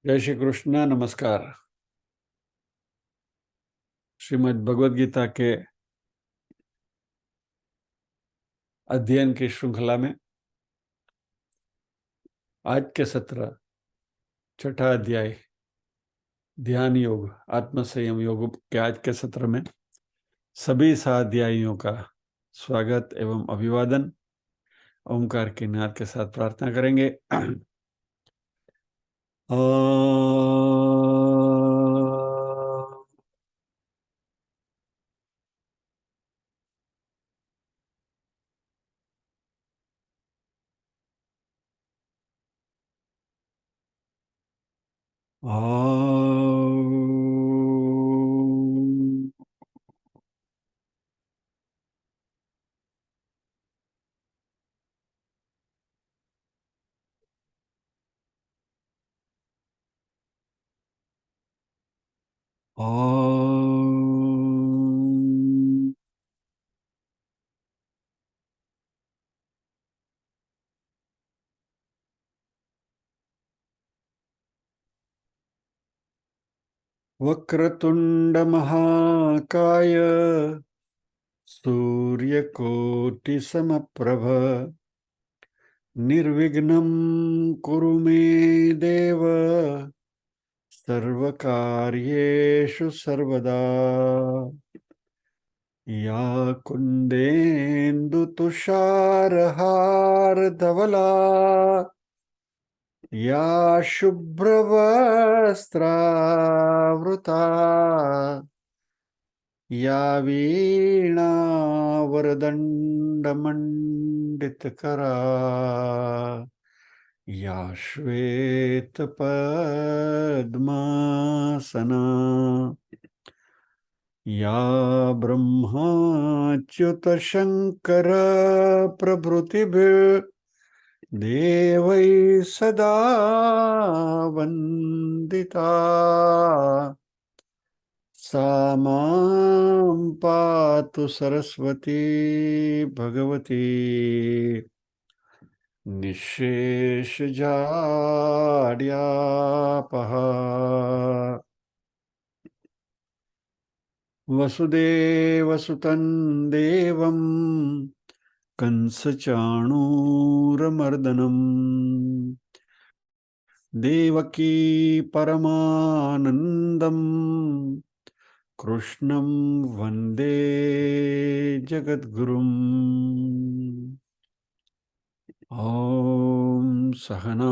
जय श्री कृष्ण। नमस्कार। श्रीमद् भगवद गीता के अध्ययन की श्रृंखला में आज के सत्र छठा अध्याय ध्यान योग आत्म संयम योग के आज के सत्र में सभी सहाध्यायियों का स्वागत एवं अभिवादन ओंकार के नाद के साथ प्रार्थना करेंगे। वक्रतुंड महाकाय सूर्यकोटि समप्रभ निर्विघ्नं कुरु मे देव सर्वकार्येषु सर्वदा। या कुन्देन्दु तुषारहारधवला या शुभ्रवस्त्रावृता या वीणावरदण्डमण्डितकरा या श्वेतपद्मासना या ब्रह्माच्युतशङ्कर प्रभृतिभिर्देवैः सदा वन्दिता सा मां पातु सरस्वती भगवती निःशेषजाड्यापः। वसुदेवसुतं देवं कंसचाणूरमर्दनम् देवकी परमानन्दम् कृष्णं वन्दे जगद्गुरुम्। ॐ सहना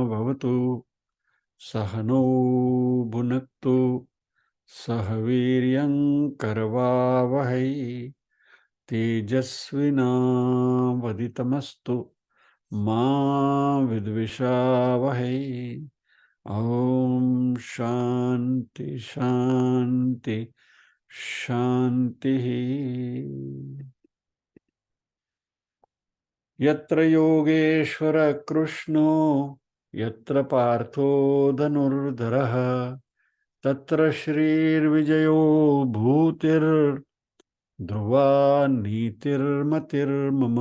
भवतु सहनौ भुनक्तु सह वीर्यं करवावहै तेजस्विनावदितमस्तु मा विद्विषावहै। ॐ शान्ति शान्ति शान्तिः। यत्र योगेश्वर कृष्णो यत्र पार्थो धनुर्धरः तत्र श्रीर्विजयो भूतिर्ध्रुवा नीतिर्मतिर्मम।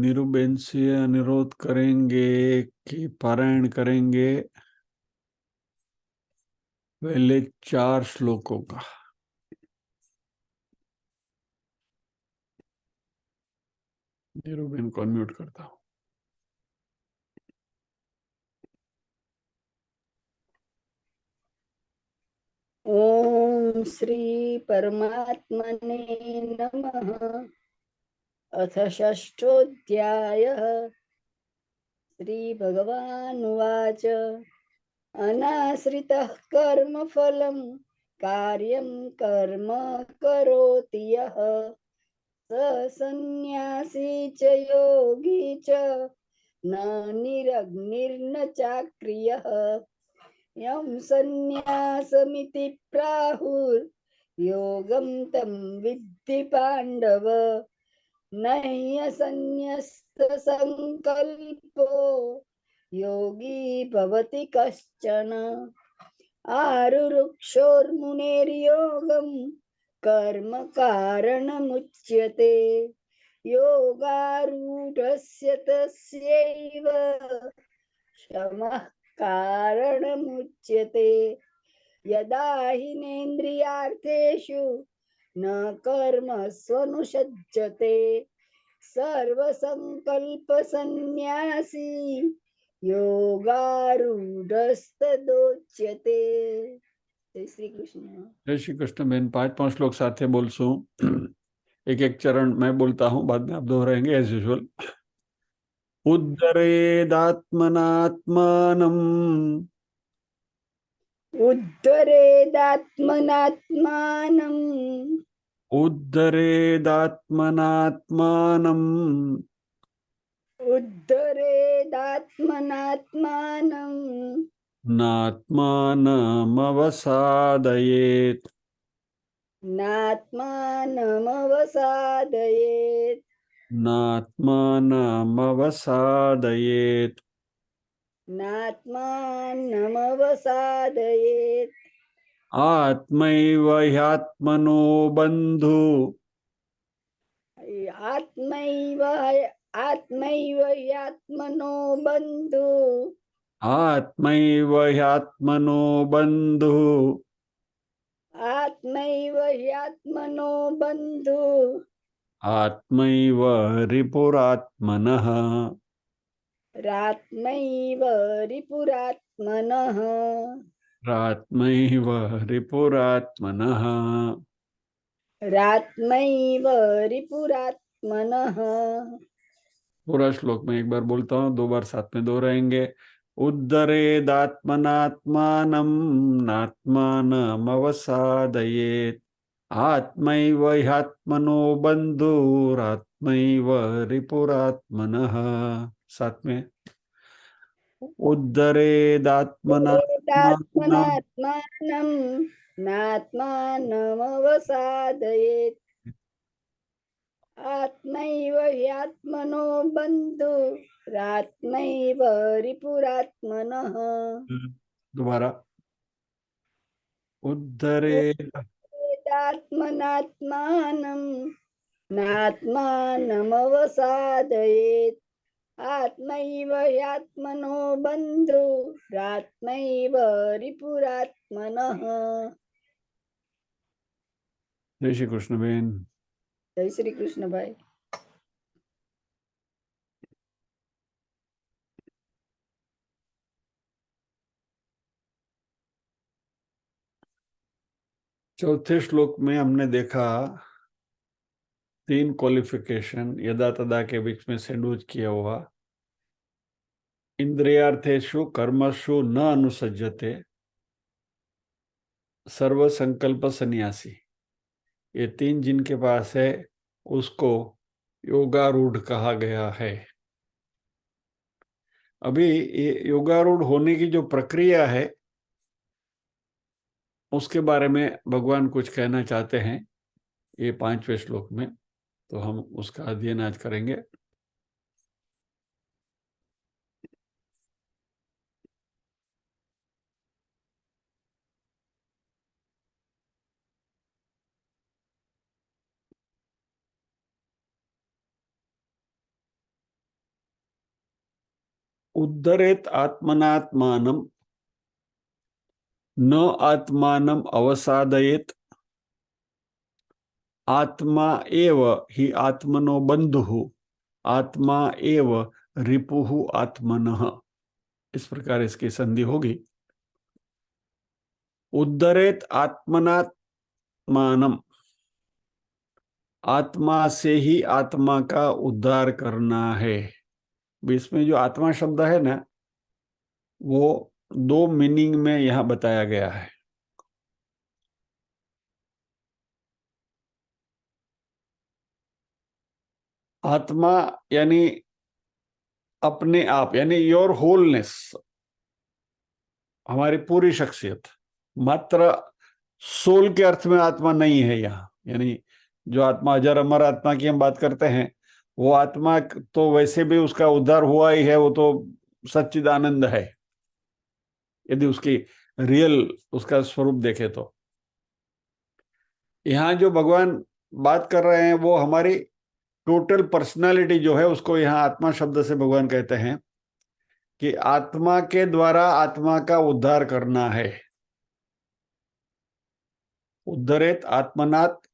निरुबेन से अनुरोध करेंगे कि पारायण करेंगे पहले 4 श्लोकों का। निरुबेन को अनम्यूट करता हूं। ओम श्री परमात्मने नमः। अथ षष्ठोऽध्यायः। श्री भगवानुवाच अनाश्रितः कर्मफलं कार्यं कर्म करोति यः स सन्न्यासी च योगी च न निरग्निर्न चाक्रियः। यं सन्न्यासमिति प्राहुर्योगं तं विद्धि पाण्डव। नह्यसन्न्यस्तसङ्कल्पो योगी भवति कश्चन। आरुरुक्षोर्मुनेर्योगं कर्म कारणमुच्यते योगारूढस्य तस्यैव शमः कारणमुच्यते यदा हिनेन्द्रियार्थेषु न कर्मस्वनुषज्जते सर्वसंकल्पसन्न्यासी योगारूढस्तदोच्यते। जय श्री कृष्ण। जय श्री कृष्ण बहन। 5-5 श्लोक साथे बोलसू। एक एक चरण मैं बोलता हूँ, बाद में आप दोहराएंगे एज यूजुअल। उद्धरेदात्मनात्मानम् उद्धरेदात्मनात्मानम् उद्धरेदात्मनात्मानम् उद्धरेदात्मनात्मानम् नात्मानमवसादयेत् नात्मानमवसादयेत् नात्मानमवसादयेत् नात्मानमवसादयेत् आत्मैव ह्यात्मनो बन्धु आत्मैव आत्मैव ह्यात्मनो बन्धु आत्मैव ह्यात्मनो बन्धु आत्मैव ह्यात्मनो बन्धु आत्मैव रिपुरात्मनः रात्मैव रिपुरात्मनः आत्मैव रिपुरात्मनः। रात्मैव रिपुरात्मनः। पूरा श्लोक में एक बार बोलता हूँ, 2 बार साथ में दोहराएंगे। उद्धरेदात्मनात्मानं नात्मानमवसादयेत् आत्मैव ह्यात्मनो बन्धुरात्मैव रिपुरात्मनः। साथ में उद्धरेदात्मनात्मानं वेदात्मनात्मानं नात्मानमवसादयेत् आत्मैव ह्यात्मनो बन्धुरात्मैव रिपुरात्मनः। दोबारा। उद्धरेद वेदात्मनात्मानं नात्मानमवसादयेत् आत्मैव ह्यात्मनो बन्धुरात्मैव रिपुरात्मनः। जय श्री कृष्ण बहन। जय श्री कृष्ण भाई। चौथे श्लोक में हमने देखा 3 क्वालिफिकेशन यदा तदा के बीच में सैंडविच किया हुआ। इंद्रियार्थेषु कर्मसु न अनुसज्जते, सर्व संकल्प सन्यासी। ये 3 जिनके पास है उसको योगारूढ़ कहा गया है। अभी ये योगारूढ़ होने की जो प्रक्रिया है उसके बारे में भगवान कुछ कहना चाहते हैं ये 5वें श्लोक में, तो हम उसका अध्ययन आज करेंगे। उद्धरेत आत्मनात्मानम न आत्मानम अवसादयेत आत्मा एव हि आत्मनो बंधुः आत्मा एव रिपुः आत्मनः। इस प्रकार इसकी संधि होगी। उद्धरेत आत्मनात्मानम, आत्मा से ही आत्मा का उद्धार करना है। इसमें जो आत्मा शब्द है ना, वो 2 मीनिंग में यहां बताया गया है। आत्मा यानी अपने आप, यानी योर होलनेस, हमारी पूरी शख्सियत। मात्र सोल के अर्थ में आत्मा नहीं है यहाँ, यानी जो आत्मा अजर अमर आत्मा की हम बात करते हैं, वो आत्मा तो वैसे भी उसका उद्धार हुआ ही है, वो तो सच्चिदानंद है यदि उसकी रियल उसका स्वरूप देखे तो। यहाँ जो भगवान बात कर रहे हैं वो हमारी टोटल पर्सनालिटी जो है उसको यहाँ आत्मा शब्द से भगवान कहते हैं कि आत्मा के द्वारा आत्मा का उद्धार करना है। उद्धरेत आत्मनात्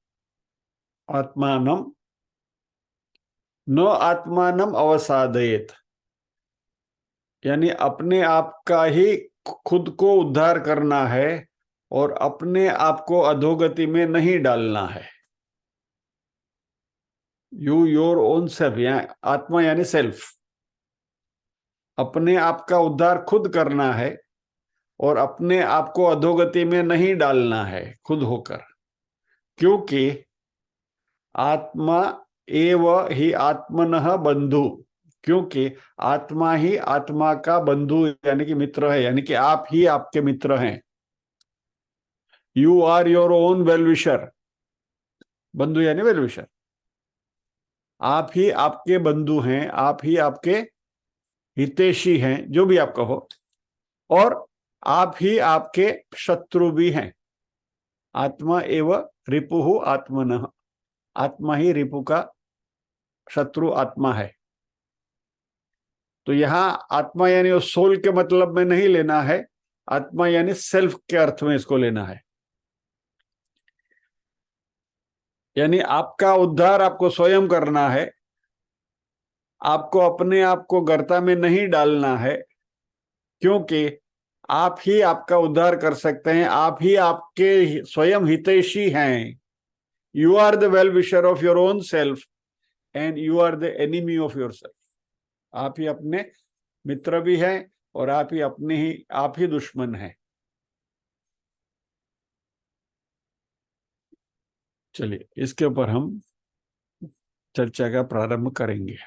आत्मानम न आत्मानम अवसादयेत, यानी अपने आप का ही खुद को उद्धार करना है और अपने आप को अधोगति में नहीं डालना है। यू योर ओन सेल्फ, आत्मा यानी सेल्फ, अपने आप का उद्धार खुद करना है और अपने आप को अधोगति में नहीं डालना है खुद होकर, क्योंकि आत्मा एव ही आत्मनः बंधु, क्योंकि आत्मा ही आत्मा का बंधु यानी कि मित्र है, यानी कि आप ही आपके मित्र हैं। You are your own well wisher, बंधु यानी वेलविशर, आप ही आपके बंधु हैं, आप ही आपके हितैषी हैं, जो भी आप कहो, और आप ही आपके शत्रु भी हैं। आत्मा एव रिपुहु आत्मनः, आत्मा ही रिपु का शत्रु आत्मा है। तो यहां आत्मा यानी सोल के मतलब में नहीं लेना है, आत्मा यानी सेल्फ के अर्थ में इसको लेना है। यानी आपका उद्धार आपको स्वयं करना है, आपको अपने आप को गर्ता में नहीं डालना है, क्योंकि आप ही आपका उद्धार कर सकते हैं, आप ही आपके स्वयं हितैषी हैं। You are the well wisher of your own self and you are the enemy of your self. आप ही अपने मित्र भी हैं और आप ही दुश्मन हैं। चलिए इसके ऊपर हम चर्चा का प्रारंभ करेंगे।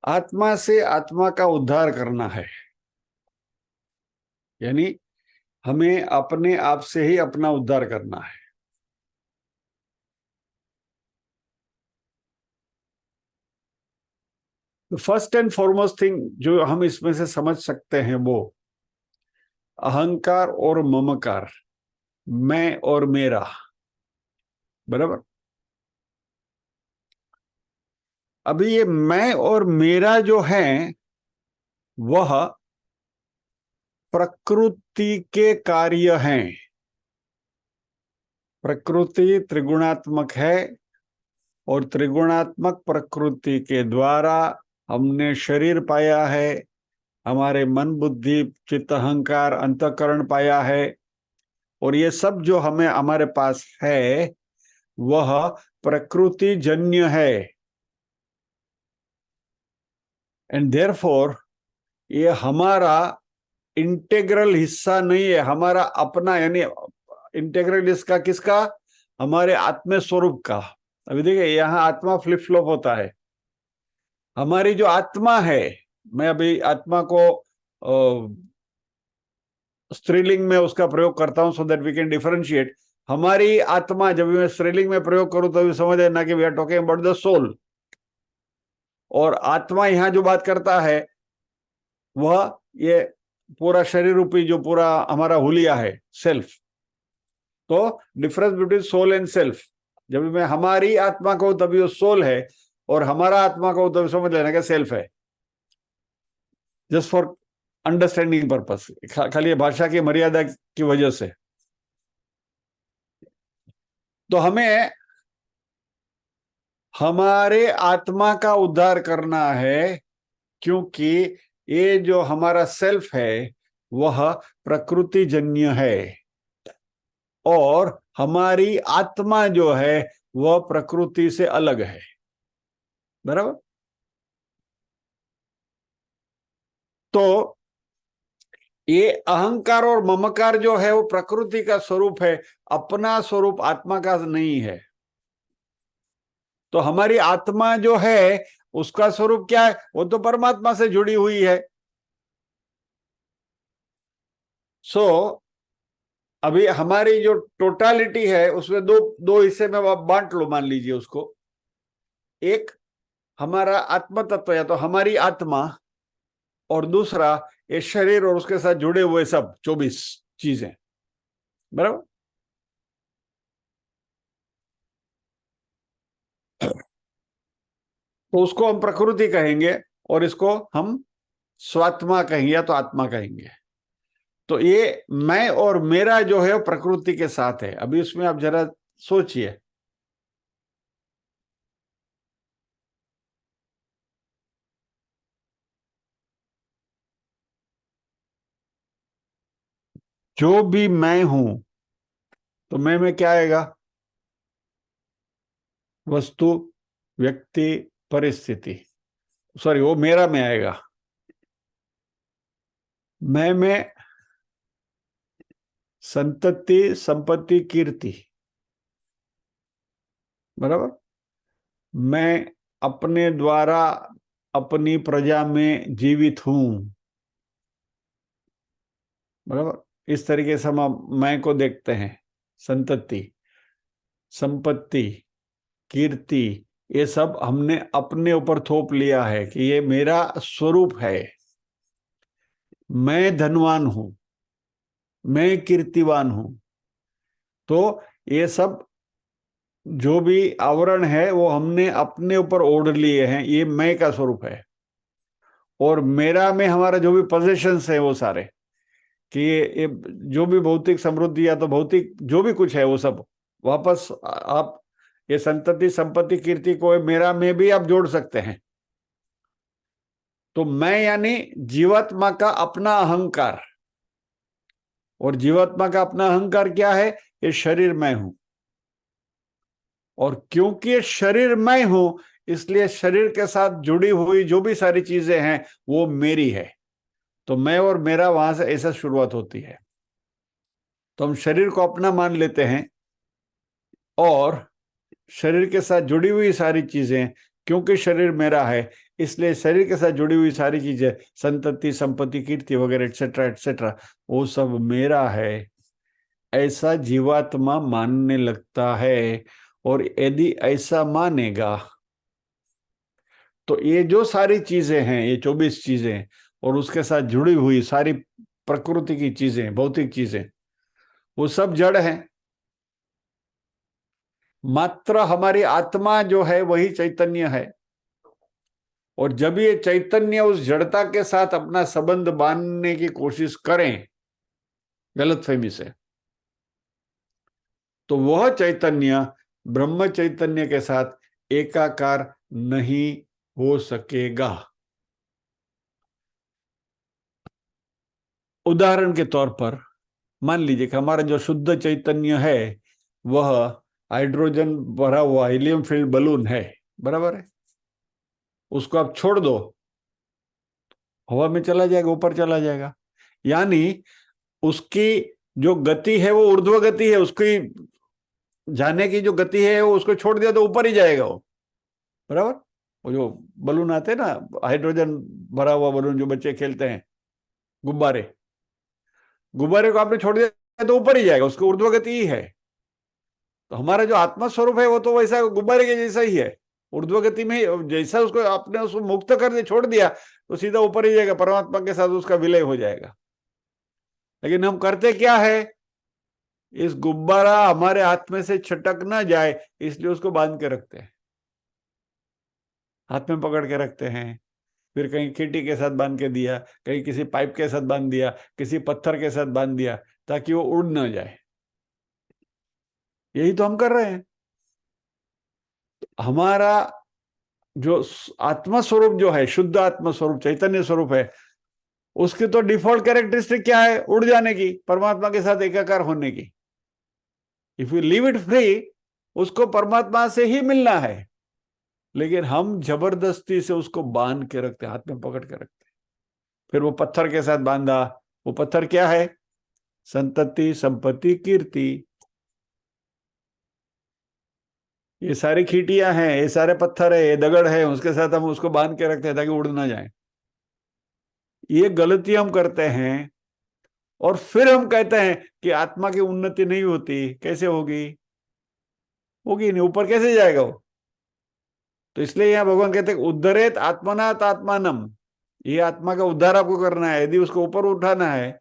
आत्मा से आत्मा का उद्धार करना है, यानी हमें अपने आप से ही अपना उद्धार करना है। तो फर्स्ट एंड फॉरमोस्ट थिंग जो हम इसमें से समझ सकते हैं वो अहंकार और ममकार, मैं और मेरा, बराबर। अभी ये मैं और मेरा जो है वह प्रकृति के कार्य हैं। प्रकृति त्रिगुणात्मक है और त्रिगुणात्मक प्रकृति के द्वारा हमने शरीर पाया है, हमारे मन बुद्धि चित्त अहंकार अंतःकरण पाया है, और ये सब जो हमें हमारे पास है वह प्रकृति जन्य है। एंड देयरफॉर ये हमारा इंटेग्रल हिस्सा नहीं है, हमारा अपना, यानी इंटेग्रल इसका किसका, हमारे आत्म स्वरूप का। अभी देखिए यहाँ आत्मा फ्लिप फ्लॉप होता है। हमारी जो आत्मा है, मैं अभी आत्मा को स्त्रीलिंग में उसका प्रयोग करता हूं so that we can differentiate. हमारी आत्मा जब मैं स्त्रीलिंग में प्रयोग करूं तो समझ लेना कि we are talking about the soul. और आत्मा यहां जो बात करता है वह ये पूरा शरीर रूपी जो पूरा हमारा हुलिया है, सेल्फ। तो difference between soul and self, जब मैं हमारी आत्मा को तभी वो सोल है और हमारा आत्मा को तभी समझ लेना कि सेल्फ है। जस्ट फॉर अंडरस्टैंडिंग पर्पस, खाली भाषा की मर्यादा की वजह से। तो हमें हमारे आत्मा का उद्धार करना है, क्योंकि ये जो हमारा सेल्फ है वह प्रकृति जन्य है और हमारी आत्मा जो है वह प्रकृति से अलग है, बराबर। तो ये अहंकार और ममकार जो है वो प्रकृति का स्वरूप है, अपना स्वरूप आत्मा का नहीं है। तो हमारी आत्मा जो है उसका स्वरूप क्या है, वो तो परमात्मा से जुड़ी हुई है। सो अभी हमारी जो टोटालिटी है उसमें दो हिस्से में आप बांट लो, मान लीजिए उसको। एक हमारा आत्म तत्व या तो हमारी आत्मा, और दूसरा ये शरीर और उसके साथ जुड़े हुए सब 24 चीजें, बराबर। तो उसको हम प्रकृति कहेंगे और इसको हम स्वात्मा कहेंगे या तो आत्मा कहेंगे। तो ये मैं और मेरा जो है प्रकृति के साथ है। अभी उसमें आप जरा सोचिए, जो भी मैं हूं, तो मैं में क्या आएगा? वस्तु, व्यक्ति, परिस्थिति। सॉरी, वो मेरा में आएगा। मैं में संतति, संपत्ति, कीर्ति, बराबर। मैं अपने द्वारा अपनी प्रजा में जीवित हूं, बराबर। इस तरीके से हम मैं को देखते हैं। संतति, संपत्ति, कीर्ति, ये सब हमने अपने ऊपर थोप लिया है कि ये मेरा स्वरूप है। मैं धनवान हूं, मैं कीर्तिवान हूं। तो ये सब जो भी आवरण है वो हमने अपने ऊपर ओढ़ लिए हैं, ये मैं का स्वरूप है। और मेरा में हमारा जो भी पोजेशंस है वो सारे, कि ये जो भी भौतिक समृद्धि या तो भौतिक जो भी कुछ है वो सब वापस आप ये संतति, संपत्ति, कीर्ति को मेरा में भी आप जोड़ सकते हैं। तो मैं यानी जीवात्मा का अपना अहंकार। और जीवात्मा का अपना अहंकार क्या है? ये शरीर मैं हूं। और क्योंकि ये शरीर मैं हूं, इसलिए शरीर के साथ जुड़ी हुई जो भी सारी चीजें हैं वो मेरी है। तो मैं और मेरा वहां से ऐसा शुरुआत होती है। तो हम शरीर को अपना मान लेते हैं, और शरीर के साथ जुड़ी हुई सारी चीजें, क्योंकि शरीर मेरा है इसलिए शरीर के साथ जुड़ी हुई सारी चीजें, संतति, संपत्ति, कीर्ति वगैरह एटसेट्रा एटसेट्रा, वो सब मेरा है, ऐसा जीवात्मा मानने लगता है। और यदि ऐसा मानेगा तो ये जो सारी चीजें हैं, ये 24 चीजें और उसके साथ जुड़ी हुई सारी प्रकृति की चीजें, भौतिक चीजें, वो सब जड़ हैं। मात्र हमारी आत्मा जो है वही चैतन्य है। और जब ये चैतन्य उस जड़ता के साथ अपना संबंध बांधने की कोशिश करें गलतफहमी से, तो वह चैतन्य ब्रह्म चैतन्य के साथ एकाकार नहीं हो सकेगा। उदाहरण के तौर पर मान लीजिए कि हमारा जो शुद्ध चैतन्य है वह हाइड्रोजन भरा हुआ हीलियम फिल्ड बलून है, बराबर है। उसको आप छोड़ दो, हवा में चला जाएगा, ऊपर चला जाएगा। यानी उसकी जो गति है वो ऊर्ध्व गति है, उसकी जाने की जो गति है वो उसको छोड़ दिया तो ऊपर ही जाएगा वो, बराबर। वो जो बलून आते हैं ना, हाइड्रोजन भरा हुआ बलून जो बच्चे खेलते हैं, गुब्बारे, गुब्बारे को आपने छोड़ दिया तो ऊपर ही जाएगा, उसकी ऊर्ध्व गति ही है। तो हमारा जो आत्मा स्वरूप है वो तो वैसा गुब्बारे के जैसा ही है, ऊर्ध्व गति में। जैसा उसको आपने उसको मुक्त कर दिया, छोड़ दिया, तो सीधा ऊपर ही जाएगा, परमात्मा के साथ उसका विलय हो जाएगा। लेकिन हम करते क्या है? इस गुब्बारा हमारे हाथ में से छटक ना जाए इसलिए उसको बांध के रखते हैं, हाथ में पकड़ के रखते हैं। फिर कहीं खीटी के साथ बांध के दिया, कहीं किसी पाइप के साथ बांध दिया, किसी पत्थर के साथ बांध दिया, ताकि वो उड़ ना जाए। यही तो हम कर रहे हैं। हमारा जो आत्मा स्वरूप जो है, शुद्ध आत्मा स्वरूप, चैतन्य स्वरूप है, उसकी तो डिफॉल्ट कैरेक्टरिस्टिक क्या है? उड़ जाने की, परमात्मा के साथ एकाकार होने की। If you leave it free, उसको परमात्मा से ही मिलना है। लेकिन हम जबरदस्ती से उसको बांध के रखते, हाथ में पकड़ के रखते। फिर वो पत्थर के साथ बांधा, वो पत्थर क्या है? संतति, संपत्ति, कीर्ति। ये सारी खीटियां हैं, ये सारे पत्थर है, ये दगड़ है, उसके साथ हम उसको बांध के रखते हैं ताकि उड़ ना जाए। ये गलती हम करते हैं। और फिर हम कहते हैं कि आत्मा की उन्नति नहीं होती। कैसे होगी? होगी नहीं, ऊपर कैसे जाएगा वो? तो इसलिए यहाँ भगवान कहते हैं उद्धरेत आत्मनात आत्मानम, ये आत्मा का उद्धार आपको करना है। यदि उसको ऊपर उठाना है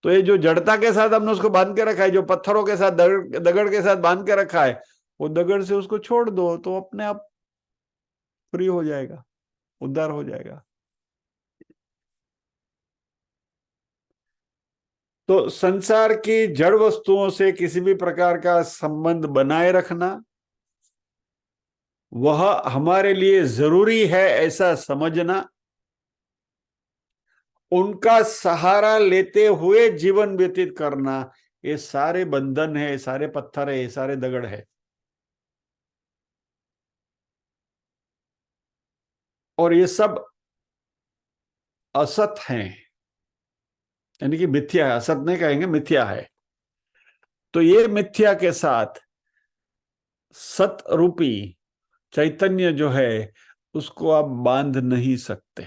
तो ये जो जड़ता के साथ हमने उसको बांध के रखा है, जो पत्थरों के साथ दगड़ के साथ बांध के रखा है, वो दगड़ से उसको छोड़ दो तो अपने आप फ्री हो जाएगा, उद्धार हो जाएगा। तो संसार की जड़ वस्तुओं से किसी भी प्रकार का संबंध बनाए रखना, वह हमारे लिए जरूरी है ऐसा समझना, उनका सहारा लेते हुए जीवन व्यतीत करना, ये सारे बंधन है, ये सारे पत्थर है, ये सारे दगड़ है। और ये सब असत हैं, यानी कि मिथ्या है। असत नहीं कहेंगे, मिथ्या है। तो ये मिथ्या के साथ सत रूपी चैतन्य जो है उसको आप बांध नहीं सकते।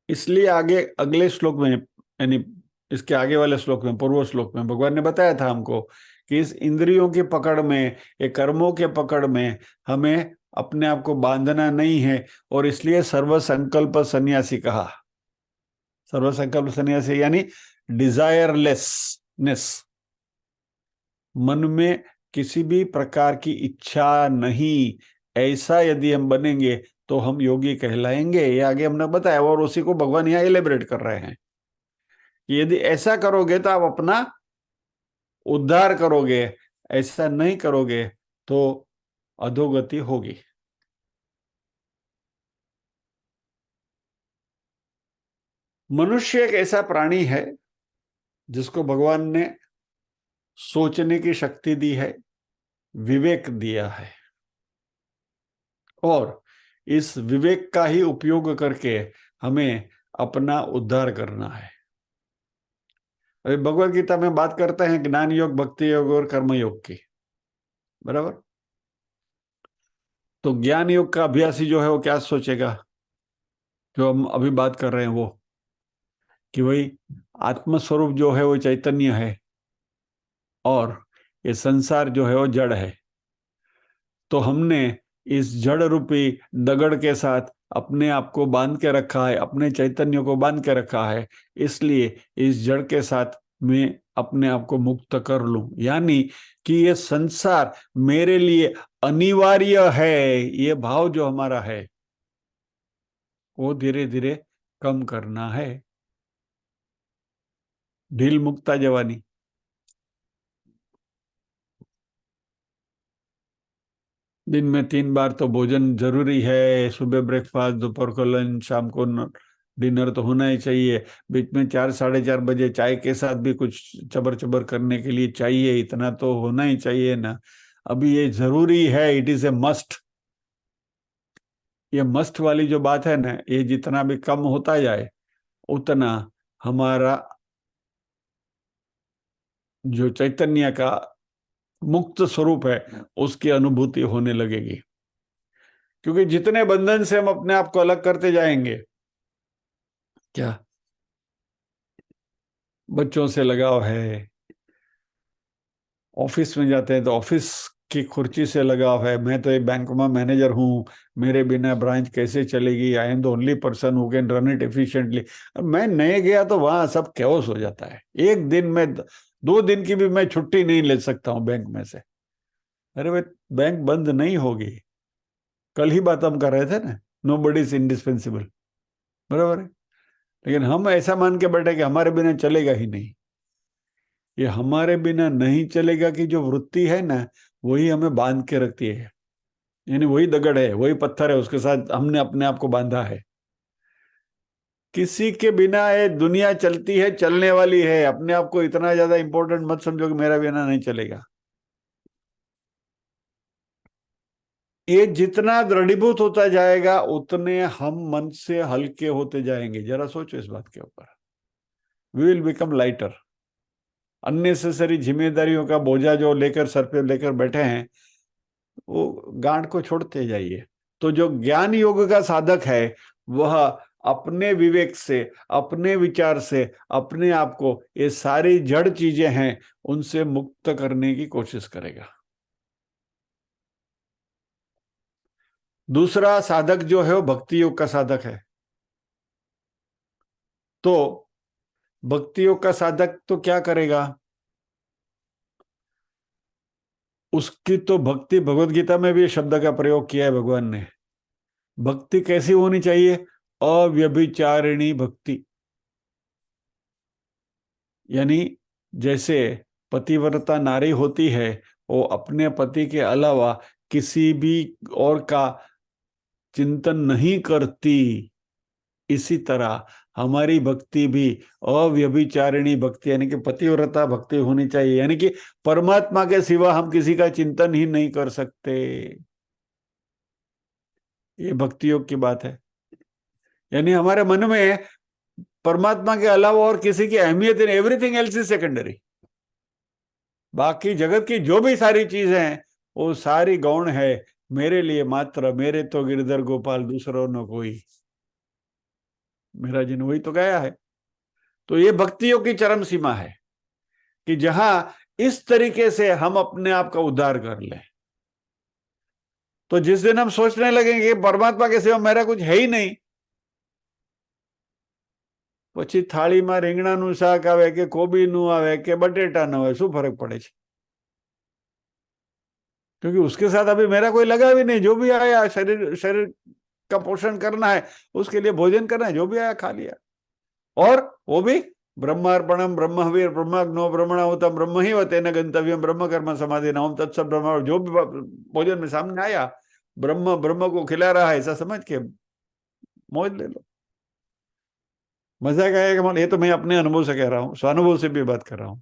इसलिए आगे अगले श्लोक में, यानी इसके आगे वाले श्लोक में, पूर्व श्लोक में भगवान ने बताया था हमको कि इस इंद्रियों की पकड़ में, ये कर्मों के पकड़ में हमें अपने आप को बांधना नहीं है। और इसलिए सर्व संकल्प सन्यासी कहा। सर्व संकल्प सन्यासी यानी डिजायरलेसनेस, मन में किसी भी प्रकार की इच्छा नहीं, ऐसा यदि हम बनेंगे तो हम योगी कहलाएंगे। ये आगे हमने बताया और उसी को भगवान यहाँ एलिब्रेट कर रहे हैं कि यदि ऐसा करोगे तो आप अपना उद्धार करोगे, ऐसा नहीं करोगे तो अधोगति होगी। मनुष्य एक ऐसा प्राणी है जिसको भगवान ने सोचने की शक्ति दी है, विवेक दिया है, और इस विवेक का ही उपयोग करके हमें अपना उद्धार करना है। अभी भगवत गीता में बात करते हैं ज्ञान योग, भक्ति योग और कर्म योग की, बराबर। तो ज्ञान योग का अभ्यासी जो है वो क्या सोचेगा, जो हम अभी बात कर रहे हैं वो, कि वही आत्मस्वरूप जो है वो चैतन्य है और ये संसार जो है वो जड़ है। तो हमने इस जड़ रूपी दगड़ के साथ अपने आप को बांध के रखा है, अपने चैतन्य को बांध के रखा है। इसलिए इस जड़ के साथ मैं अपने आप को मुक्त कर लूं, यानी कि ये संसार मेरे लिए अनिवार्य है, ये भाव जो हमारा है वो धीरे धीरे कम करना है। ढील मुक्ता जवानी। दिन में 3 बार तो भोजन जरूरी है, सुबह ब्रेकफास्ट, दोपहर को लंच, शाम को डिनर तो होना ही चाहिए। बीच में 4-4:30 बजे चाय के साथ भी कुछ चबर चबर करने के लिए चाहिए, इतना तो होना ही चाहिए ना। अभी ये जरूरी है, इट इज ए मस्ट। ये मस्ट वाली जो बात है ना, ये जितना भी कम होता जाए उतना हमारा जो चैतन्य का मुक्त स्वरूप है उसकी अनुभूति होने लगेगी। क्योंकि जितने बंधन से हम अपने आप को अलग करते जाएंगे, क्या बच्चों से लगाव है, ऑफिस में जाते हैं तो ऑफिस की कुर्सी से लगाव है, मैं तो एक बैंक में मैनेजर हूँ, मेरे बिना ब्रांच कैसे चलेगी, I am the only person who can run it efficiently. मैं नहीं गया तो वहां सब कैओस हो जाता है। एक दिन में 2 दिन की भी मैं छुट्टी नहीं ले सकता हूँ बैंक में से। अरे भाई, बैंक बंद नहीं होगी। कल ही बात हम कर रहे थे ना, नो बडी इज इंडिस्पेंसिबल, बराबर है। लेकिन हम ऐसा मान के बैठे कि हमारे बिना चलेगा ही नहीं। ये हमारे बिना नहीं चलेगा कि जो वृत्ति है ना, वही हमें बांध के रखती है। यानी वही दगड़ है, वही पत्थर है, उसके साथ हमने अपने आप को बांधा है। किसी के बिना ये दुनिया चलती है, चलने वाली है। अपने आप को इतना ज्यादा इंपॉर्टेंट मत समझो कि मेरा बिना नहीं चलेगा। ये जितना दृढ़ीभूत होता जाएगा उतने हम मन से हल्के होते जाएंगे। जरा सोचो इस बात के ऊपर। We will become lighter. Unnecessary जिम्मेदारियों का बोझा जो लेकर सर पे लेकर बैठे हैं, वो गांठ को छोड़ते जाइए। तो जो ज्ञान योग का साधक है वह अपने विवेक से, अपने विचार से अपने आप को ये सारी जड़ चीजें हैं उनसे मुक्त करने की कोशिश करेगा। दूसरा साधक जो है वो भक्ति योग का साधक है। तो भक्ति योग का साधक तो क्या करेगा? उसकी तो भक्ति, भगवत गीता में भी शब्द का प्रयोग किया है भगवान ने। भक्ति कैसी होनी चाहिए? अव्यभिचारिणी भक्ति। यानी जैसे पतिव्रता नारी होती है वो अपने पति के अलावा किसी भी और का चिंतन नहीं करती, इसी तरह हमारी भक्ति भी अव्यभिचारिणी भक्ति यानी कि पतिव्रता भक्ति होनी चाहिए। यानी कि परमात्मा के सिवा हम किसी का चिंतन ही नहीं कर सकते। ये भक्ति योग की बात है। यानी हमारे मन में परमात्मा के अलावा और किसी की अहमियत नहीं, एवरीथिंग एल्स इज सेकेंडरी। बाकी जगत की जो भी सारी चीजें हैं वो सारी गौण है, मेरे लिए मात्र, मेरे तो गिरधर गोपाल दूसरों न कोई, मेरा जिन वही तो गया है। तो ये भक्तियों की चरम सीमा है कि जहां इस तरीके से हम अपने आप का उद्धार कर लें। तो जिस दिन हम सोचने लगेंगे कि परमात्मा के सिवा मेरा कुछ है ही नहीं, પછી થાળીમાં રીંગણાનું શાક આવે કે કોબીનું આવે કે બટેટાનું આવે, શું ફરક પડે છે? क्योंकि उसके साथ अभी मेरा कोई लगा भी नहीं। जो भी आया शरीर का पोषण करना है, उसके लिए भोजन करना है, जो भी आया खा लिया। और वो भी ब्रह्मार्पणम ब्रह्मवीर ब्रह्मग्नो ब्रह्मणाहुतम ब्रह्म ही वते न गंतव्यम ब्रह्म कर्म समाधि नाम तत्सव ब्रह्म। जो भी भोजन में सामने आया, ब्रह्म ब्रह्म को खिला रहा है ऐसा समझ के मौज ले लो। मजा आएगा। ये तो मैं अपने अनुभव से कह रहा हूँ, स्वानुभव से भी बात कर रहा हूँ।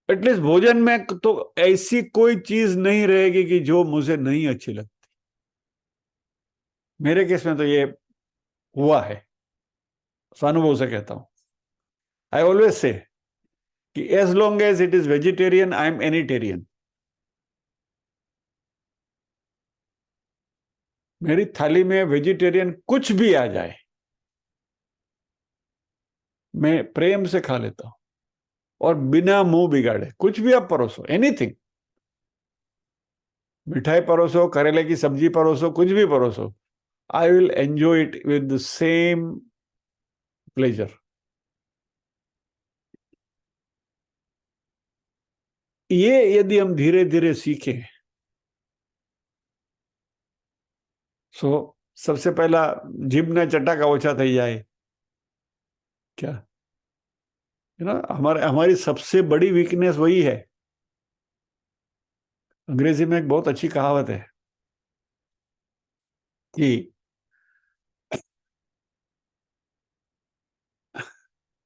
एटलीस्ट भोजन में तो ऐसी कोई चीज नहीं रहेगी कि जो मुझे नहीं अच्छी लगती। मेरे केस में तो ये हुआ है, स्वानुभव से कहता हूं। आई ऑलवेज से कि as long as it is vegetarian I am anytarian. मेरी थाली में वेजिटेरियन कुछ भी आ जाए मैं प्रेम से खा लेता हूं, और बिना मुंह बिगाड़े। कुछ भी आप परोसो, एनीथिंग, मिठाई परोसो, करेले की सब्जी परोसो, कुछ भी परोसो, I will enjoy it with the same pleasure. ये यदि हम धीरे धीरे सीखें, सो सबसे पहला जीभना चटाका ओछा થઈ જાય। क्या ना, हमारी सबसे बड़ी वीकनेस वही है। अंग्रेजी में एक बहुत अच्छी कहावत है कि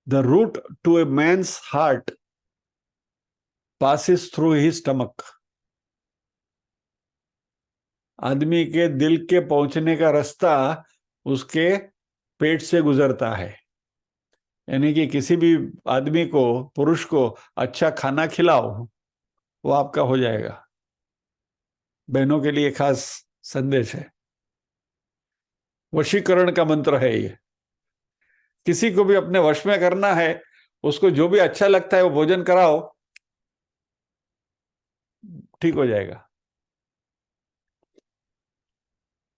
the route to a man's heart passes through his stomach। आदमी के दिल के पहुंचने का रास्ता उसके पेट से गुजरता है। यानी कि किसी भी आदमी को, पुरुष को अच्छा खाना खिलाओ, वो आपका हो जाएगा। बहनों के लिए खास संदेश है, वशीकरण का मंत्र है ये। किसी को भी अपने वश में करना है, उसको जो भी अच्छा लगता है वो भोजन कराओ, ठीक हो जाएगा।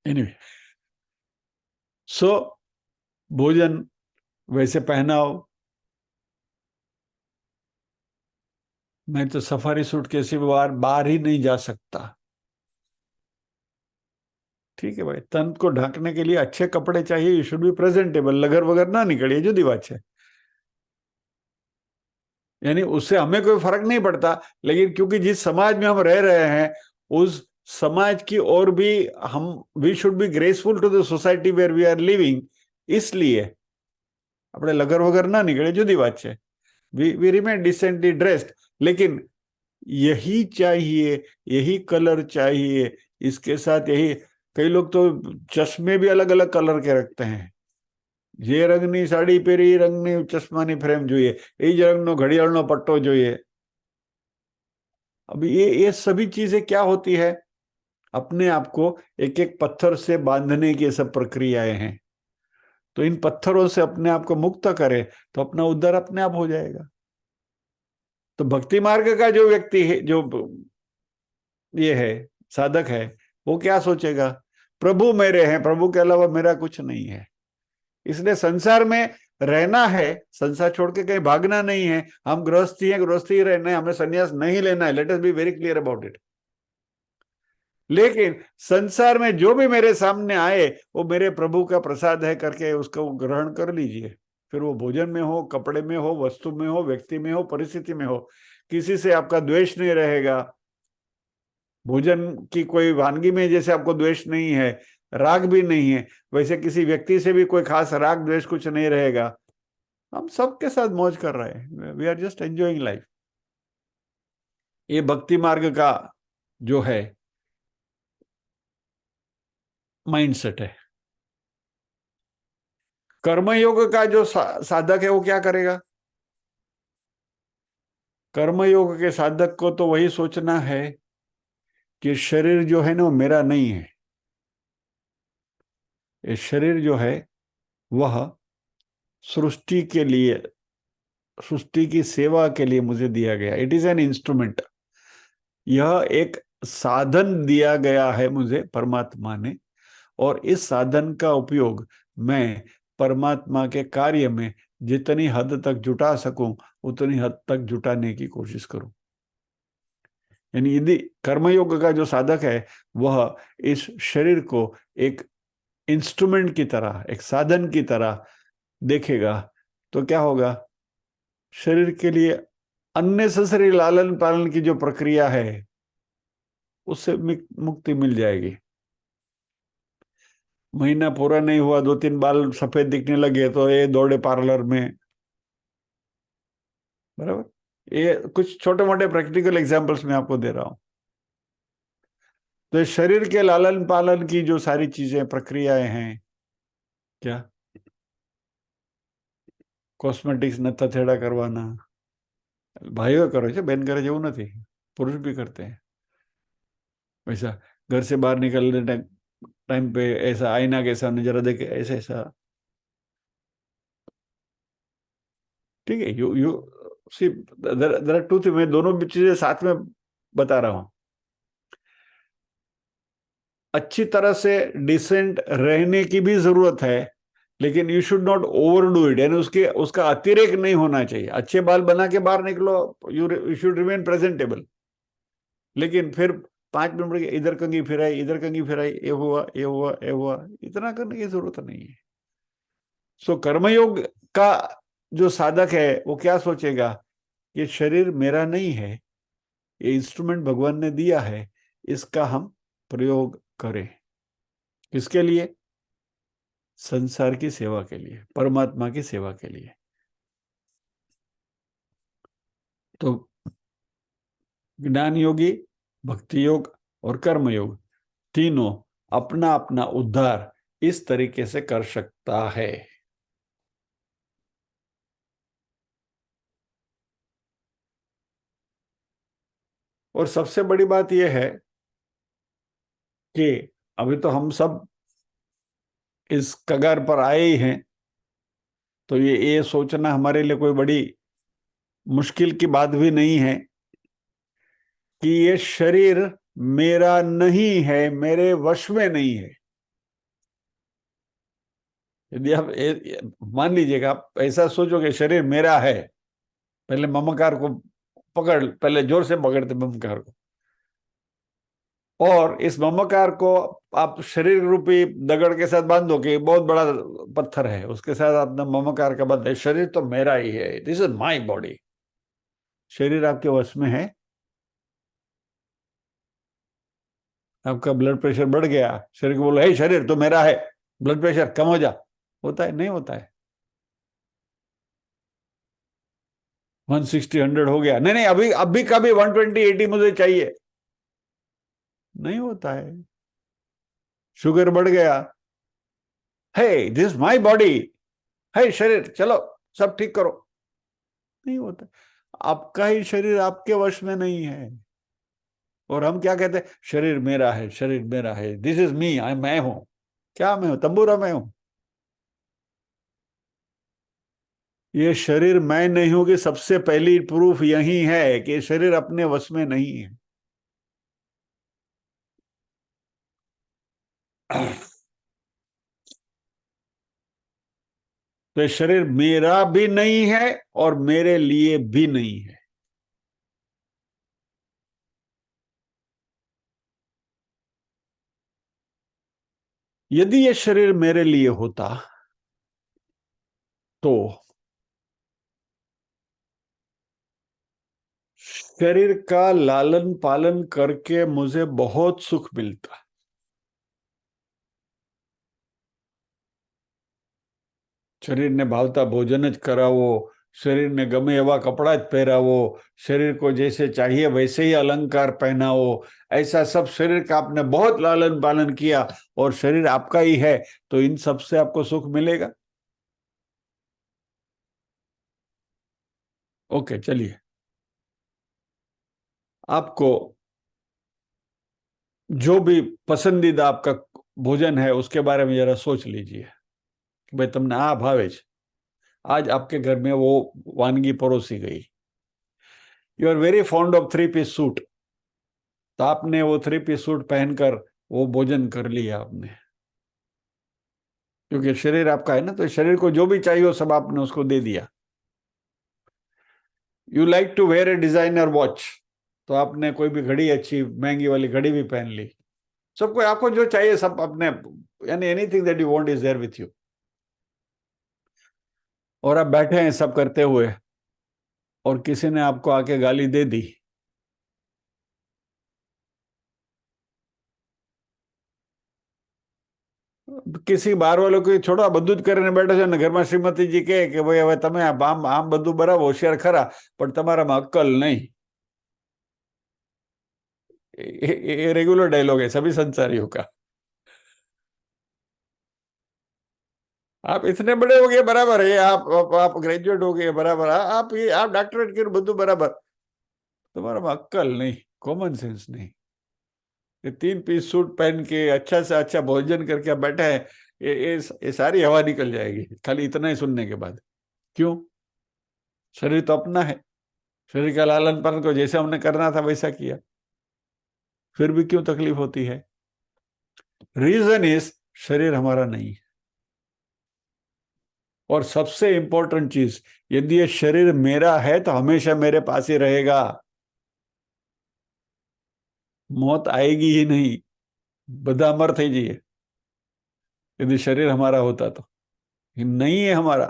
एनीवे, सो भोजन वैसे पहनाओ। मैं तो सफारी सूट के सिवा बाहर ही नहीं जा सकता। ठीक है भाई, तन को ढकने के लिए अच्छे कपड़े चाहिए, यू शुड बी प्रेजेंटेबल, लगर वगर ना निकले, जुदी बात है। यानी उससे हमें कोई फर्क नहीं पड़ता, लेकिन क्योंकि जिस समाज में हम रह रहे हैं उस समाज की और भी हम, we should be graceful to the society where we are living, इसलिए अपने लगर वगर ना निकले, जुदी बात है। वी रिमेन डिसेंटली ड्रेस्ड, लेकिन यही चाहिए, यही कलर चाहिए, इसके साथ यही। कई लोग तो चश्मे भी अलग अलग कलर के रखते हैं। ये रंगनी साड़ी पहरी, रंगनी चश्मानी फ्रेम જોઈએ, એ જ रंगનો घड़ियाळનો पट्टो જોઈએ। अब ये सभी चीजें क्या होती है? अपने आप को एक एक पत्थर से बांधने की सब प्रक्रियाएं हैं। तो इन पत्थरों से अपने आप को मुक्त करे तो अपना उद्धार अपने आप हो जाएगा। तो भक्ति मार्ग का जो व्यक्ति है, जो ये है साधक है, वो क्या सोचेगा? प्रभु मेरे हैं, प्रभु के अलावा मेरा कुछ नहीं है। इसलिए संसार में रहना है, संसार छोड़ के कहीं भागना नहीं है। हम गृहस्थी हैं, गृहस्थी ही रहना है, हमें संन्यास नहीं लेना है। Let us be very clear about it. लेकिन संसार में जो भी मेरे सामने आए वो मेरे प्रभु का प्रसाद है करके उसको ग्रहण कर लीजिए। फिर वो भोजन में हो, कपड़े में हो, वस्तु में हो, व्यक्ति में हो, परिस्थिति में हो, किसी से आपका द्वेष नहीं रहेगा। भोजन की कोई वानगी में जैसे आपको द्वेष नहीं है, राग भी नहीं है, वैसे किसी व्यक्ति से भी कोई खास राग द्वेष कुछ नहीं रहेगा। हम सबके साथ मौज कर रहे हैं। We are just enjoying life. ये भक्ति मार्ग का जो है माइंडसेट है। कर्मयोग का जो साधक है वो क्या करेगा? कर्मयोग के साधक को तो वही सोचना है कि शरीर जो है ना वो मेरा नहीं है। ये शरीर जो है वह सृष्टि के लिए, सृष्टि की सेवा के लिए मुझे दिया गया। It is an instrument. यह एक साधन दिया गया है मुझे परमात्मा ने, और इस साधन का उपयोग मैं परमात्मा के कार्य में जितनी हद तक जुटा सकूं उतनी हद तक जुटाने की कोशिश करूं। यानी यदि कर्मयोग का जो साधक है वह इस शरीर को एक इंस्ट्रूमेंट की तरह, एक साधन की तरह देखेगा तो क्या होगा? शरीर के लिए अननेसेसरी लालन पालन की जो प्रक्रिया है उससे मुक्ति मिल जाएगी। महीना पूरा नहीं हुआ, 2-3 बाल सफेद दिखने लगे तो ये दौड़े पार्लर में, बराबर। ये कुछ छोटे मोटे प्रैक्टिकल एग्जांपल्स मैं आपको दे रहा हूं। तो शरीर के लालन पालन की जो सारी चीजें, प्रक्रियाएं हैं, क्या કોસ્મેટિક્સ નતા થેડા કરવાના, ભાઈઓ કરે છે, બેન કરે જેવું નથી, પુરુષ भी करते हैं वैसा। घर से बाहर निकलने टाइम पे ऐसा आईना के सामने जरा देखे, ऐसा ऐसा, ठीक है। You you see, there are two thing. मैं दोनों चीजें साथ में बता रहा हूं। अच्छी तरह से डिसेंट रहने की भी जरूरत है, लेकिन you should not overdo it. यानी उसके उसका अतिरेक नहीं होना चाहिए। अच्छे बाल बना के बाहर निकलो, यू शुड रिमेन प्रेजेंटेबल, लेकिन फिर 5 मिनट इधर कंघी फिराई, इधर कंघी फिराई, ये हुआ, ये हुआ, ये हुआ, इतना करने की जरूरत नहीं है। सो कर्मयोग का जो साधक है वो क्या सोचेगा? ये शरीर मेरा नहीं है, ये इंस्ट्रूमेंट भगवान ने दिया है, इसका हम प्रयोग करें। किसके लिए? संसार की सेवा के लिए, परमात्मा की सेवा के लिए। तो ज्ञान योगी, भक्ति योग और कर्म योग तीनों अपना अपना उद्धार इस तरीके से कर सकता है। और सबसे बड़ी बात यह है कि अभी तो हम सब इस कगार पर आए ही हैं, तो ये सोचना हमारे लिए कोई बड़ी मुश्किल की बात भी नहीं है कि ये शरीर मेरा नहीं है, मेरे वश में नहीं है। यदि आप मान लीजिएगा, आप ऐसा सोचोगे शरीर मेरा है, पहले ममकार को पकड़, पहले जोर से पकड़ते ममकार को, और इस ममकार को आप शरीर रूपी दगड़ के साथ बांधो कि बहुत बड़ा पत्थर है, उसके साथ आपने ममकार का बंध है, शरीर तो मेरा ही है, दिस इज माय बॉडी। शरीर आपके वश में है? आपका ब्लड प्रेशर बढ़ गया, शरीर को बोलो हे शरीर तो मेरा है, ब्लड प्रेशर कम हो जा, होता है? नहीं होता है। 160 100 हो गया, नहीं नहीं अभी अभी का भी 120 80 मुझे चाहिए, नहीं होता है। शुगर बढ़ गया, हे दिस माय बॉडी, हे शरीर चलो सब ठीक करो, नहीं होता। आपका ही शरीर आपके वश में नहीं है, और हम क्या कहते हैं, शरीर मेरा है, शरीर मेरा है, दिस इज मी, मैं हूं। क्या मैं हूं? तंबूरा मैं हूं। ये शरीर मैं नहीं हूं कि सबसे पहली प्रूफ यही है कि शरीर अपने वश में नहीं है। तो ये शरीर मेरा भी नहीं है और मेरे लिए भी नहीं है। यदि ये शरीर मेरे लिए होता तो शरीर का लालन पालन करके मुझे बहुत सुख मिलता। शरीर ने भावता भोजन ज करावो, शरीर ने गमे एवा कपड़ा ज पहरावो, शरीर को जैसे चाहिए वैसे ही अलंकार पहनावो, ऐसा सब शरीर का आपने बहुत लालन पालन किया और शरीर आपका ही है, तो इन सब से आपको सुख मिलेगा? ओके, चलिए, आपको जो भी पसंदीदा आपका भोजन है उसके बारे में जरा सोच लीजिए कि भाई तुमने आ भावे ज। आज आपके घर में वो वानगी परोसी गई। You are very fond of three piece suit, तो आपने वो थ्री पीस सूट पहनकर वो भोजन कर लिया आपने, क्योंकि शरीर आपका है ना, तो शरीर को जो भी चाहिए वो सब आपने उसको दे दिया। You like to wear a designer watch, तो आपने कोई भी घड़ी, अच्छी महंगी वाली घड़ी भी पहन ली। सबको आपको जो चाहिए सब अपने, यानी anything that you want is there with you. और आप बैठे हैं सब करते हुए और किसी ने आपको आके गाली दे दी, किसी बार वालों को छोड़ो, બધું જ કરીને બેઠો છે ને ઘરમાં શ્રીમતીજી કહે કે ભાઈ હવે તમે આમ આમ બધું બરાબર હોશિયાર ખરા પણ તમારામાં અક્કલ નહીં। ये रेगुलर डायलॉग है सभी संसारियों का। आप इतने बड़े हो गए बराबर है, आप ग्रेजुएट हो गए बराबर, आप ये आप डॉक्टरेट कर બધું बराबर, तुम्हारा अक्कल नहीं, कॉमन सेंस नहीं। ये तीन पीस सूट पहन के अच्छा से अच्छा भोजन करके आप बैठे हैं, ये सारी हवा निकल जाएगी खाली इतना ही सुनने के बाद। क्यों? शरीर तो अपना है, शरीर का लालन पालन को जैसे हमने करना था वैसा किया, फिर भी क्यों तकलीफ होती है? रीजन इज शरीर हमारा नहीं है। और सबसे इंपॉर्टेंट चीज, यदि ये शरीर मेरा है तो हमेशा मेरे पास ही रहेगा, मौत आएगी ही नहीं, बदा अमर થઈ જઈએ यदि शरीर हमारा होता तो। ये नहीं है हमारा।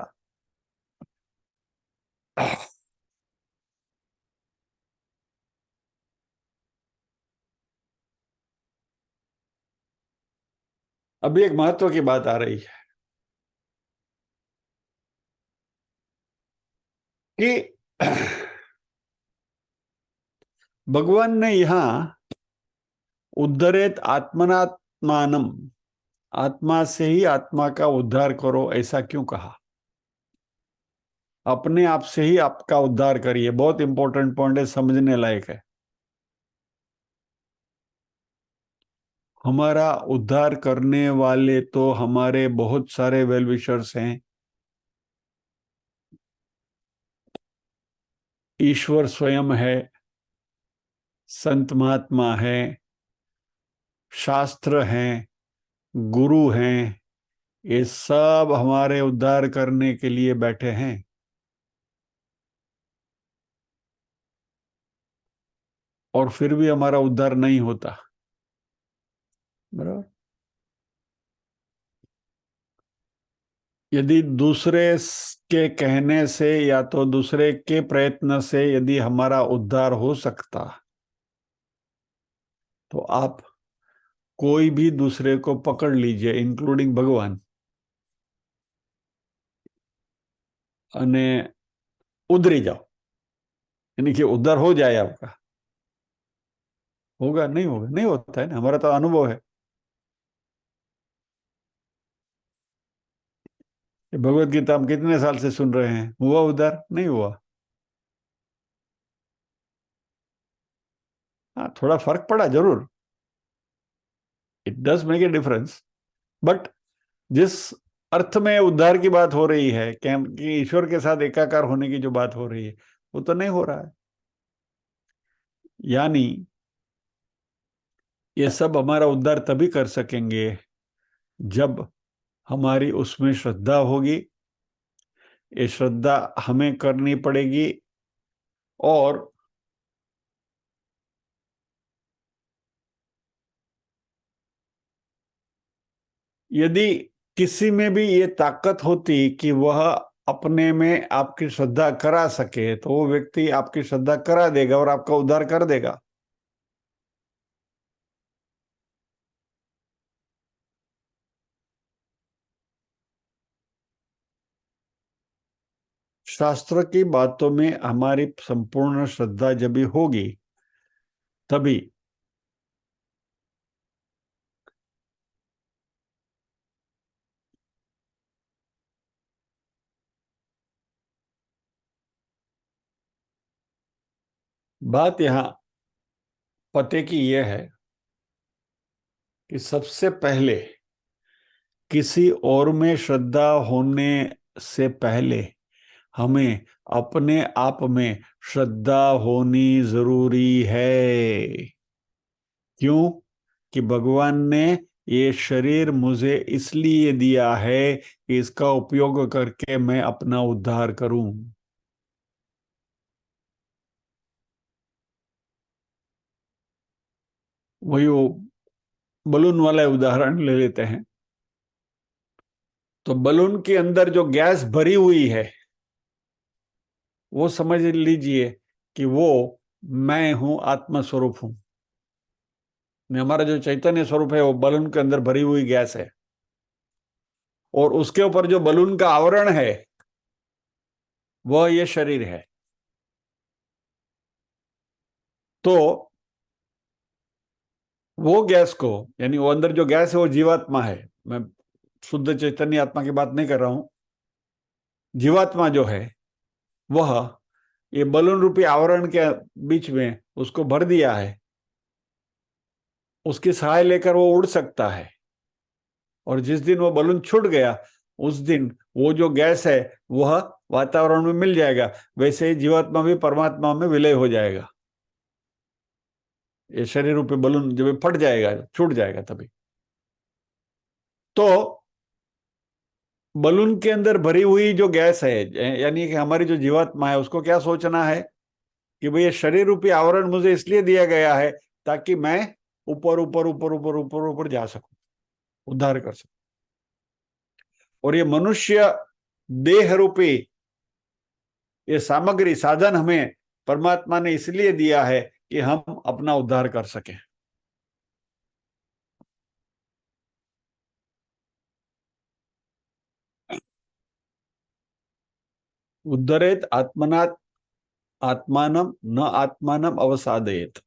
अभी एक महत्व की बात आ रही है कि भगवान ने यहां उद्धरेत आत्मनात्मानम, आत्मा से ही आत्मा का उद्धार करो, ऐसा क्यों कहा? अपने आप से ही आपका उद्धार करिए, बहुत इंपॉर्टेंट पॉइंट है, समझने लायक है। हमारा उद्धार करने वाले तो हमारे बहुत सारे वेल विशर्स हैं। ईश्वर स्वयं है, संत महात्मा है, शास्त्र हैं, गुरु हैं, ये सब हमारे उद्धार करने के लिए बैठे हैं। और फिर भी हमारा उद्धार नहीं होता, बराबर। यदि दूसरे के कहने से या तो दूसरे के प्रयत्न से यदि हमारा उद्धार हो सकता, तो आप कोई भी दूसरे को पकड़ लीजिए, इंक्लूडिंग भगवान, अने उधरी जाओ, यानी कि उद्धार हो जाए आपका। होगा? नहीं होगा, नहीं होता है ना, हमारा तो अनुभव है। भगवत गीता हम कितने साल से सुन रहे हैं, हुआ उद्धार? नहीं हुआ। हाँ, हाँ, थोड़ा फर्क पड़ा जरूर, it does make a difference, but जिस अर्थ में उद्धार की बात हो रही है कि ईश्वर के साथ एकाकार होने की जो बात हो रही है, वो तो नहीं हो रहा है। यानी ये सब हमारा उद्धार तभी कर सकेंगे जब हमारी उसमें श्रद्धा होगी। ये श्रद्धा हमें करनी पड़ेगी, और यदि किसी में भी ये ताकत होती कि वह अपने में आपकी श्रद्धा करा सके, तो वो व्यक्ति आपकी श्रद्धा करा देगा और आपका उद्धार कर देगा। शास्त्र की बातों में हमारी संपूर्ण श्रद्धा जब भी होगी, तभी बात यहां पते की यह है कि सबसे पहले किसी और में श्रद्धा होने से पहले हमें अपने आप में श्रद्धा होनी जरूरी है। क्यों? कि भगवान ने ये शरीर मुझे इसलिए दिया है कि इसका उपयोग करके मैं अपना उद्धार करूं। वही वो बलून वाला उदाहरण ले लेते हैं। तो बलून के अंदर जो गैस भरी हुई है, वो समझ लीजिए कि वो मैं हूं, आत्मा स्वरूप हूं। हमारा जो चैतन्य स्वरूप है वो बलून के अंदर भरी हुई गैस है, और उसके ऊपर जो बलून का आवरण है वह ये शरीर है। तो वो गैस को, यानी वो अंदर जो गैस है वो जीवात्मा है। मैं शुद्ध चैतन्य आत्मा की बात नहीं कर रहा हूं। जीवात्मा जो है वह ये बलून रूपी आवरण के बीच में उसको भर दिया है। उसकी सहाय लेकर वो उड़ सकता है, और जिस दिन वो बलून छूट गया उस दिन वो जो गैस है वह वातावरण में मिल जाएगा। वैसे ही जीवात्मा भी परमात्मा में विलय हो जाएगा। ये शरीर रूपी बलून जब फट जाएगा, छूट जाएगा, तभी तो बलून के अंदर भरी हुई जो गैस है, यानी कि हमारी जो जीवात्मा है, उसको क्या सोचना है कि भाई ये शरीर रूपी आवरण मुझे इसलिए दिया गया है ताकि मैं ऊपर ऊपर ऊपर ऊपर ऊपर ऊपर जा सकूं, उद्धार कर सकूं। और ये मनुष्य देह रूपी ये सामग्री, साधन हमें परमात्मा ने इसलिए दिया है कि हम अपना उद्धार कर सकें। उद्धरेत आत्मनात् आत्मानम न आत्मानम अवसादयेत।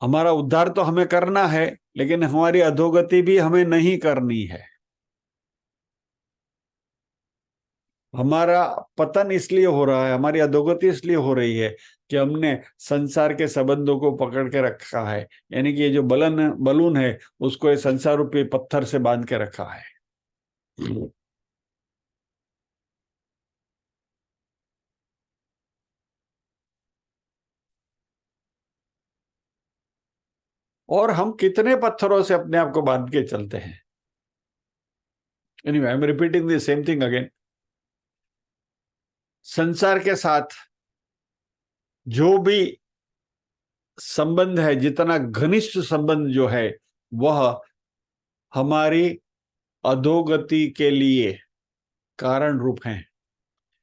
हमारा उद्धार तो हमें करना है, लेकिन हमारी अधोगति भी हमें नहीं करनी है। हमारा पतन इसलिए हो रहा है, हमारी अधोगति इसलिए हो रही है कि हमने संसार के संबंधों को पकड़ के रखा है। यानी कि ये जो बलून है उसको ये संसार रूपी पत्थर से बांध के रखा है। और हम कितने पत्थरों से अपने आप को बांध के चलते हैं। Anyway, I am repeating the same thing again. संसार के साथ जो भी संबंध है, जितना घनिष्ठ संबंध जो है, वह हमारी अधोगति के लिए कारण रूप है।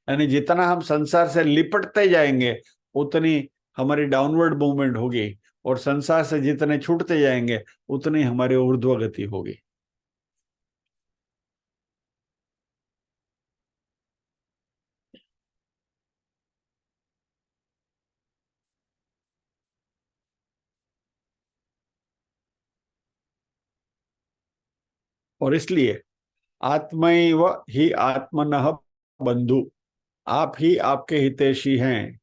यानी जितना हम संसार से लिपटते जाएंगे उतनी हमारी डाउनवर्ड मूवमेंट होगी, और संसार से जितने छूटते जाएंगे उतनी हमारी ऊर्ध्व गति होगी। और इसलिए आत्मैव ही आत्मनः बंधु, आप ही आपके हितैषी हैं।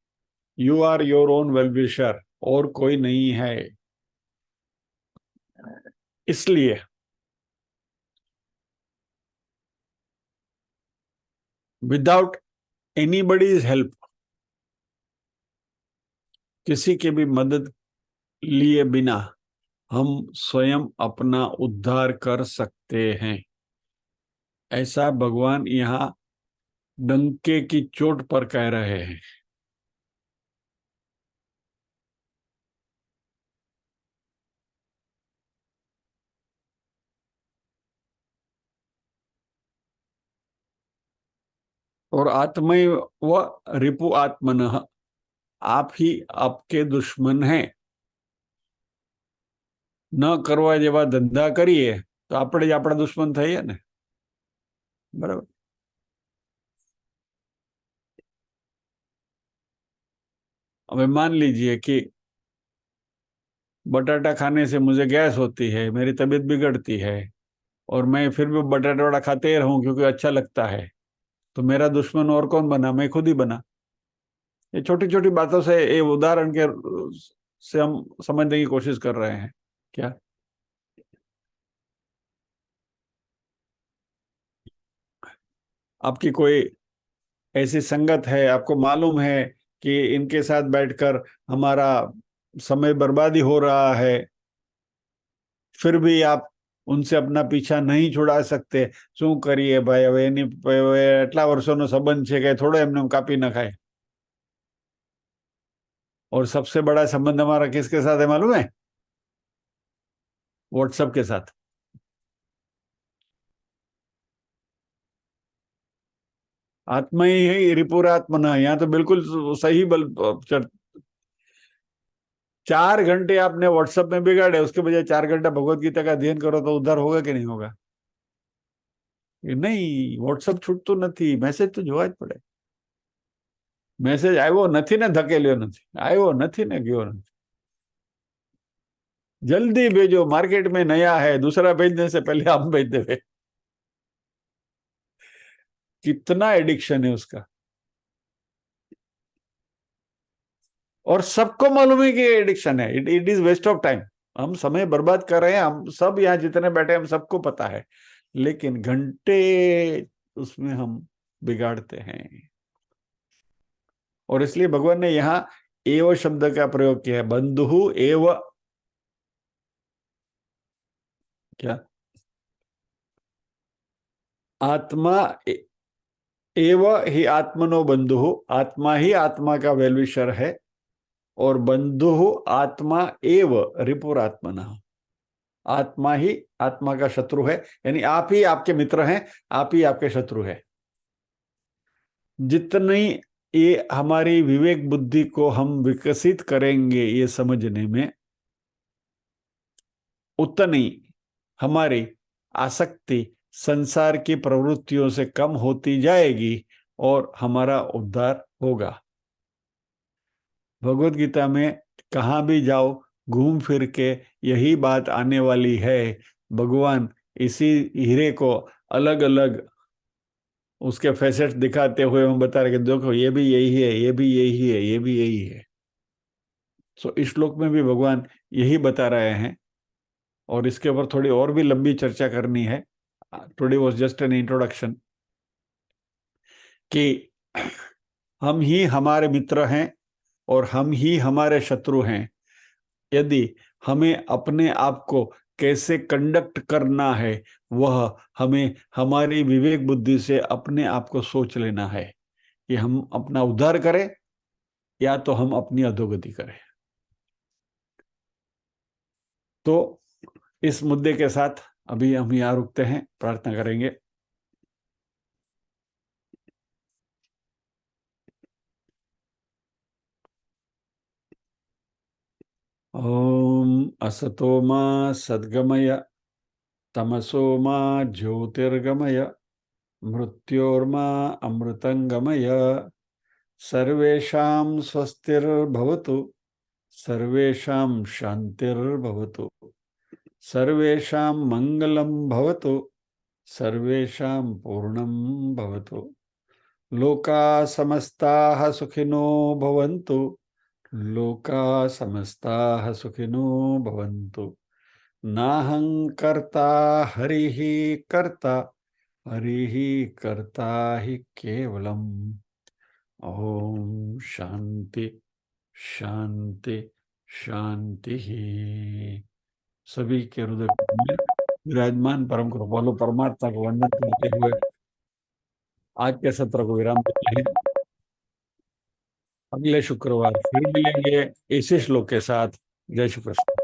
You are your own well wisher, और कोई नहीं है। इसलिए विदाउट एनीबडीज हेल्प, किसी के भी मदद लिए बिना हम स्वयं अपना उद्धार कर सकते हैं, ऐसा भगवान यहाँ डंके की चोट पर कह रहे हैं। और आत्मय व रिपु आत्मनः, आप ही आपके दुश्मन हैं। ન કરવા જેવા ધંધા કરીએ તો આપણે જ આપણા દુશ્મન થઈએ ને, બરાબર? હવે मान लीजिए कि बटाटा खाने से मुझे गैस होती है, मेरी तबीयत बिगड़ती है, और मैं फिर भी बटाटा वड़ा खाते रहूं क्योंकि अच्छा लगता है, तो मेरा दुश्मन और कौन बना? मैं खुद ही बना। ये छोटी छोटी बातों से, ये उदाहरण के से हम समझने की कोशिश कर रहे हैं। क्या आपकी कोई ऐसी संगत है, आपको मालूम है कि इनके साथ बैठकर हमारा समय बर्बादी हो रहा है, फिर भी आप उनसे अपना पीछा नहीं छुड़ा सकते? શું કરીએ ભાઈ, હવે એની એટલા વર્ષોનો સંબંધ છે કે થોડો એમને કાપી નખાય। और सबसे बड़ा संबंध हमारा किसके साथ है मालूम है? व्हाट्सएप के साथ। आत्मा ही है रिपुरात्मना, यहाँ तो बिल्कुल सही 4 घंटे आपने व्हाट्सएप में बिगाड़े, उसके बजाय 4 घंटा भगवत गीता का अध्ययन करो तो उद्धार होगा कि नहीं होगा? नहीं, व्हाट्सएप छूटતું નથી, મેસેજ તો જોવા જ પડે। મેસેજ આવ્યો નથી ને ધકેલ્યો નથી, આવ્યો નથી ને ગયો નથી। जल्दी भेजो, मार्केट में नया है, दूसरा भेजने से पहले हम भेज देवे। कितना एडिक्शन है उसका, और सबको मालूम है कि एडिक्शन है। It is waste of time, हम समय बर्बाद कर रहे हैं, हम सब यहाँ जितने बैठे हैं हम सबको पता है, लेकिन घंटे उसमें हम बिगाड़ते हैं। और इसलिए भगवान ने यहाँ एव शब्द का प्रयोग किया है। बंधु एव, क्या? आत्मा एव ही आत्मनो बंधु, आत्मा ही आत्मा का वेलविशर है, और बंधु आत्मा एव रिपुरात्मना, आत्मा ही आत्मा का शत्रु है, यानी आप ही आपके मित्र हैं, आप ही आपके शत्रु है। जितनी ये हमारी विवेक बुद्धि को हम विकसित करेंगे ये समझने में, उतनी हमारी आसक्ति संसार की प्रवृत्तियों से कम होती जाएगी और हमारा उद्धार होगा। भगवत गीता में कहाँ भी जाओ घूम फिर के यही बात आने वाली है। भगवान इसी हीरे को अलग अलग उसके फैसेट्स दिखाते हुए हम बता रहे कि देखो ये भी यही है, ये भी यही है, ये भी यही है। सो इस श्लोक में भी भगवान यही बता रहे हैं, और इसके ऊपर थोड़ी और भी लंबी चर्चा करनी है। Today was just an introduction कि हम ही हमारे मित्र हैं और हम ही हमारे शत्रु हैं। यदि हमें अपने आप को कैसे कंडक्ट करना है, वह हमें हमारी विवेक बुद्धि से अपने आप को सोच लेना है कि हम अपना उद्धार करें या तो हम अपनी अधोगति करें। तो इस मुद्दे के साथ अभी हम यहाँ रुकते हैं, प्रार्थना करेंगे। ओम असतो मा सद्गमय, तमसो मा ज्योतिर्गमय, मृत्योर्मा अमृतंगमय। सर्वेषां स्वस्तिर्भवतु, सर्वेषां शान्तिर्भवतु, सर्वेषां मंगलं भवतु, सर्वेषां पूर्णं भवतु। लोका समस्ताः सुखिनो भवन्तु, लोका समस्ताः सुखिनो भवन्तु। नाहं कर्ता हरिः कर्ता, हरिः कर्ता हि केवलम्। ओम शांति शांति शांति ही। सभी के हृदय में विराजमान परम कृपालु परमात्मा को वंदन करते हुए आज के सत्र को विराम देते हैं। अगले शुक्रवार फिर मिलेंगे इसी श्लोक के साथ। जय श्री कृष्ण।